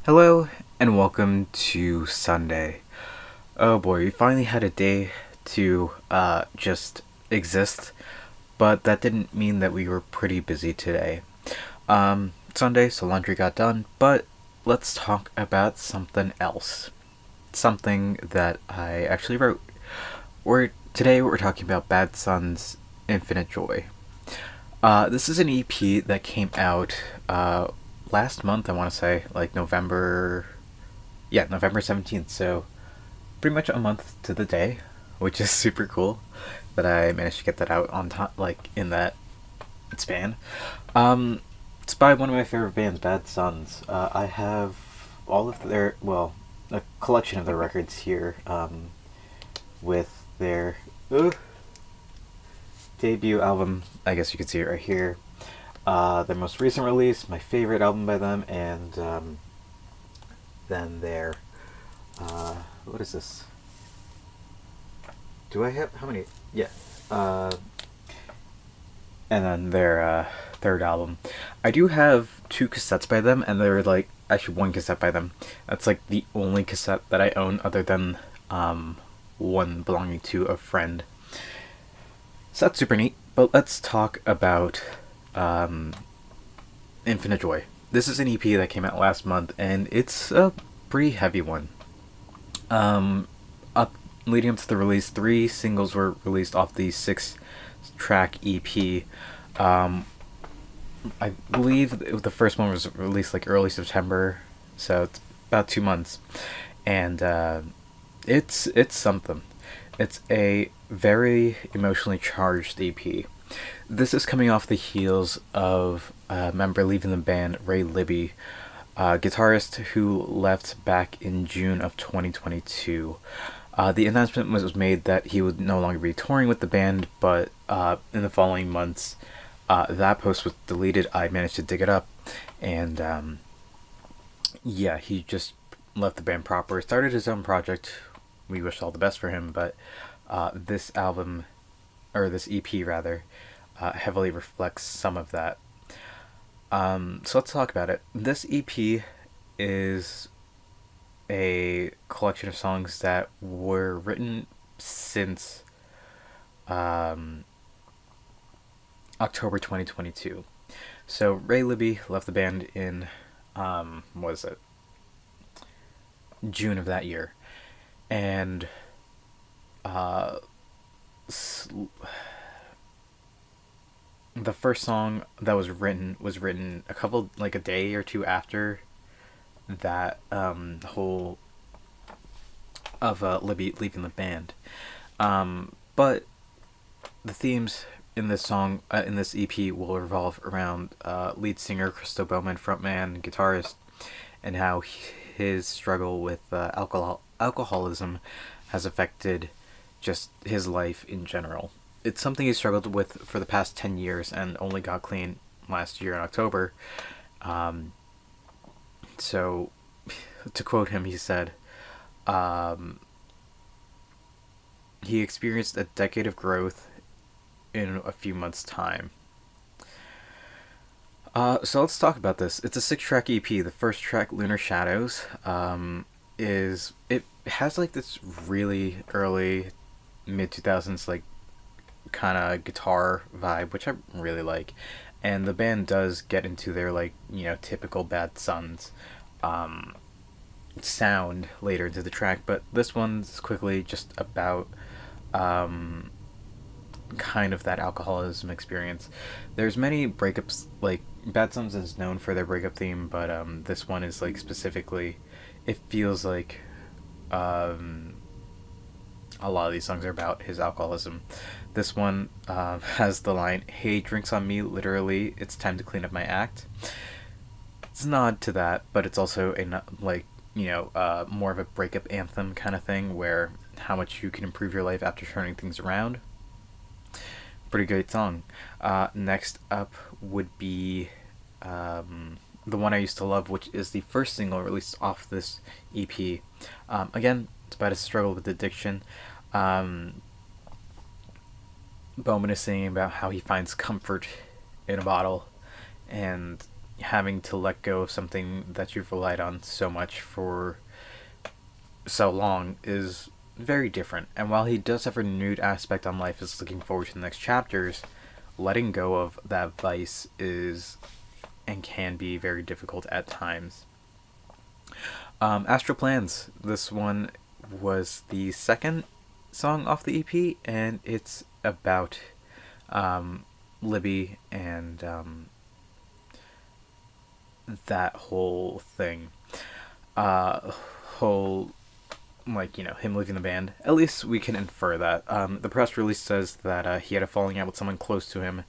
Hello and welcome to Sunday. Oh boy, we finally had a day to just exist, but that didn't mean that we were pretty busy today. Sunday, so laundry got done, but let's talk about something else. Something that I actually wrote. Today we're talking about Bad Son's Infinite Joy. This is an EP that came out last month, I want to say, like November 17th, so pretty much a month to the day, which is super cool that I managed to get that out on time, like in that span. It's by one of my favorite bands, Bad Sons. I have all of a collection of their records here, with their debut album. I guess you can see it right here. Their most recent release, my favorite album by them, and then their what is this? Do I have how many? Yeah. And then their third album. I do have two cassettes by them, and they're like actually one cassette by them. That's like the only cassette that I own, other than one belonging to a friend. So that's super neat. But let's talk about Infinite Joy. This is an EP that came out last month, and it's a pretty heavy one. Up leading up to the release, 3 singles were released off the 6-track EP. I believe the first one was released like early September, so it's about 2 months, and it's something. It's a very emotionally charged EP. This is coming off the heels of a member leaving the band, Ray Libby, a guitarist who left back in June of 2022. The announcement was made that he would no longer be touring with the band, but in the following months, that post was deleted. I managed to dig it up, and he just left the band proper, started his own project. We wish all the best for him, but this album, or this EP rather, heavily reflects some of that. So let's talk about it. This EP is a collection of songs that were written since October 2022. So Ray Libby left the band in what is it? June of that year, and the first song that was written a couple, like a day or two after that, the whole of Libby leaving the band. But the themes in this song, in this EP, will revolve around lead singer Christo Bowman, frontman, guitarist, and how his struggle with alcoholism has affected just his life in general. It's something he struggled with for the past 10 years and only got clean last year in October. So, to quote him, he said, he experienced a decade of growth in a few months' time. So let's talk about this. It's a 6-track EP. The first track, Lunar Shadows, it has like this really early mid 2000s like kind of guitar vibe, which I really like. And the band does get into their like, typical Bad Sons sound later into the track, but this one's quickly just about kind of that alcoholism experience. There's many breakups, like Bad Sons is known for their breakup theme, but this one is like specifically, it feels like a lot of these songs are about his alcoholism. This one has the line, "Hey, drinks on me, literally, it's time to clean up my act." It's a nod to that, but it's also more of a breakup anthem kind of thing, where how much you can improve your life after turning things around. Pretty great song. Next up would be The One I Used to Love, which is the first single released off this EP. Again, it's about his struggle with addiction. Bowman is singing about how he finds comfort in a bottle, and having to let go of something that you've relied on so much for so long is very different. And while he does have a renewed aspect on life, is looking forward to the next chapters, letting go of that vice is and can be very difficult at times. Astral Plans. This one was the second song off the EP, and it's about Libby and that whole thing. Whole, like, him leaving the band. At least we can infer that. The press release says that he had a falling out with someone close to him,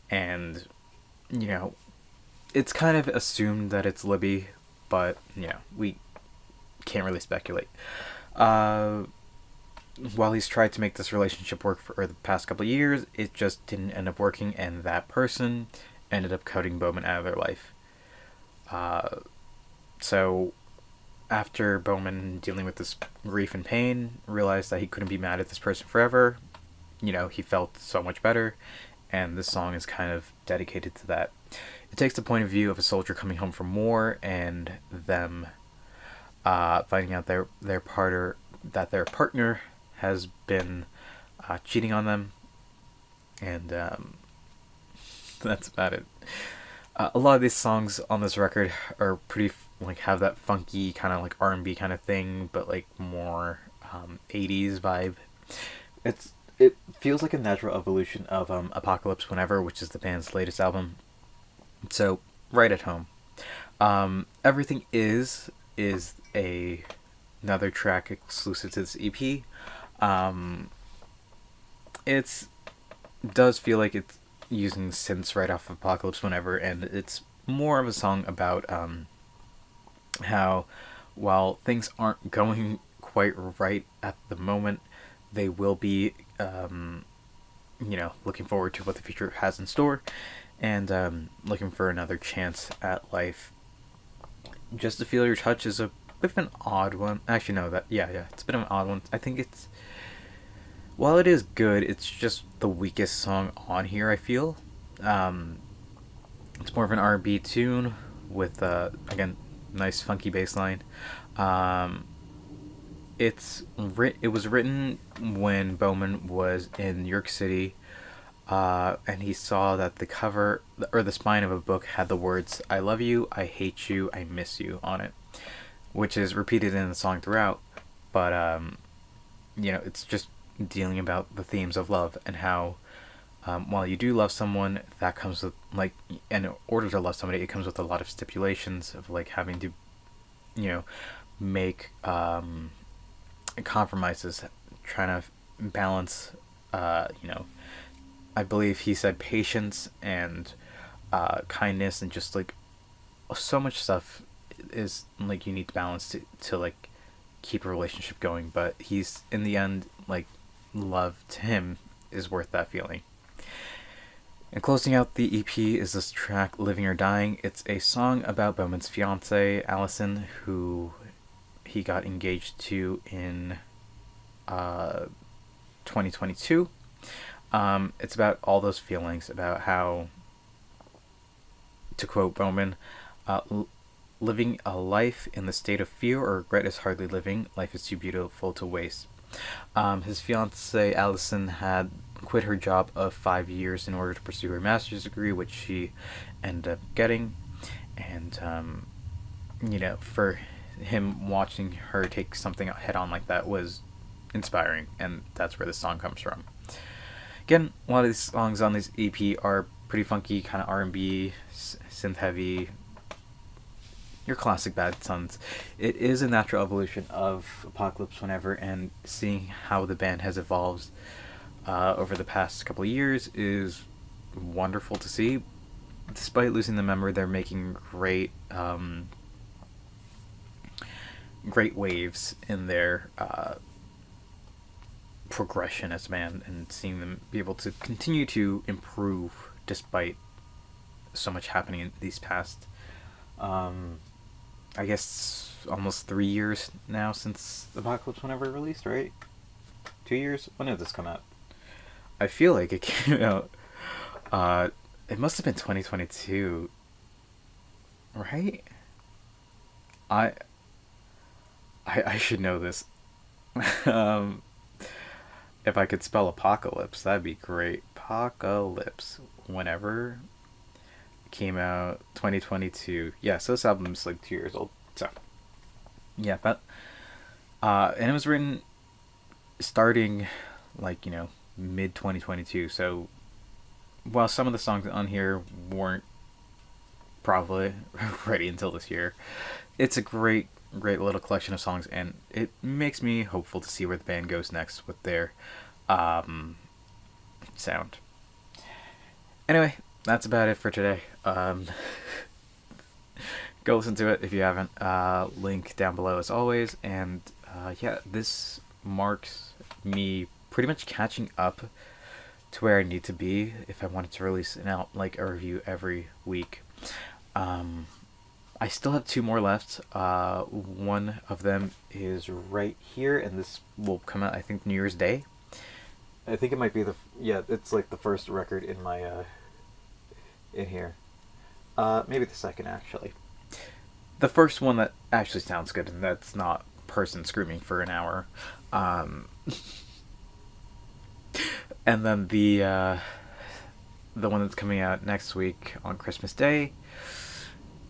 and, it's kind of assumed that it's Libby, but, we can't really speculate. While he's tried to make this relationship work for the past couple of years, it just didn't end up working, and that person ended up cutting Bowman out of their life. So, after Bowman, dealing with this grief and pain, realized that he couldn't be mad at this person forever, he felt so much better, and this song is kind of dedicated to that. It takes the point of view of a soldier coming home from war and them finding out their partner has been cheating on them, and that's about it. A lot of these songs on this record are pretty have that funky kind of like R&B kind of thing, but like more 80s vibe. It feels like a natural evolution of Apocalypse Whenever, which is the band's latest album. So right at home. Everything is another track exclusive to this EP. It does feel like it's using synths right off of Apocalypse Whenever, and it's more of a song about how while things aren't going quite right at the moment, they will be, looking forward to what the future has in store, and looking for another chance at life. Just to Feel Your Touch is a bit of an odd one. Actually, no, it's a bit of an odd one. I think while it is good, it's just the weakest song on here, I feel. It's more of an R&B tune with, again, nice funky bass line. It was written when Bowman was in New York City, and he saw that the cover, or the spine of a book, had the words "I love you, I hate you, I miss you" on it, which is repeated in the song throughout. But it's just dealing about the themes of love and how, while you do love someone, that comes with, like, and in order to love somebody, it comes with a lot of stipulations of, like, having to, make compromises, trying to balance, I believe he said patience and kindness, and just, like, so much stuff is, like, you need to balance to like, keep a relationship going. But he's, in the end, like, love to him is worth that feeling. And closing out the EP is this track, Living or Dying. It's a song about Bowman's fiancée, Allison, who he got engaged to in 2022. It's about all those feelings, about how, to quote Bowman, living a life in the state of fear or regret is hardly living. Life is too beautiful to waste. His fiancée, Allison, had quit her job of 5 years in order to pursue her master's degree, which she ended up getting. And, for him, watching her take something head on like that was inspiring, and that's where this song comes from. Again, a lot of these songs on this EP are pretty funky, kind of R&B, synth heavy, your classic Bad Sons. It is a natural evolution of Apocalypse Whenever, and seeing how the band has evolved over the past couple of years is wonderful to see. Despite losing the member, they're making great waves in their progression as a band, and seeing them be able to continue to improve despite so much happening in these past I guess almost 3 years now since Apocalypse Whenever released, right? 2 years? When did this come out? I feel like it came out, it must have been 2022. Right? I I should know this. um, if I could spell apocalypse, that'd be great. Apocalypse. Whenever it came out, 2022. Yeah, so this album's like 2 years old. So yeah, but and it was written starting like mid 2022. So while some of the songs on here weren't probably ready until this year, it's a great little collection of songs, and it makes me hopeful to see where the band goes next with their um, sound. Anyway, that's about it for today. Go listen to it if you haven't. Link down below as always. And yeah, this marks me pretty much catching up to where I need to be if I wanted to release a review every week. Um, I still have two more left. One of them is right here, and this will come out I think New Year's Day. I think it might be it's like the first record in my in here. Maybe the second actually. The first one that actually sounds good, and that's not person screaming for an hour. And then the one that's coming out next week on Christmas Day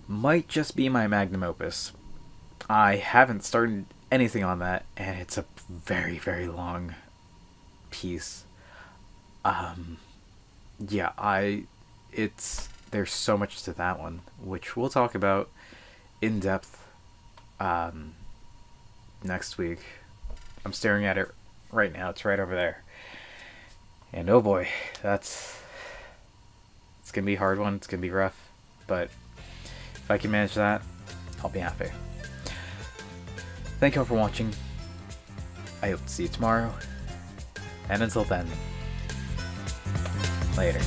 might just be my magnum opus. I haven't started anything on that, and it's a very, very long piece. Yeah, there's so much to that one, which we'll talk about in depth next week. I'm staring at it right now. It's right over there. And oh boy, it's gonna be a hard one. It's gonna be rough, but if I can manage that, I'll be happy. Thank you all for watching. I hope to see you tomorrow. And until then, later.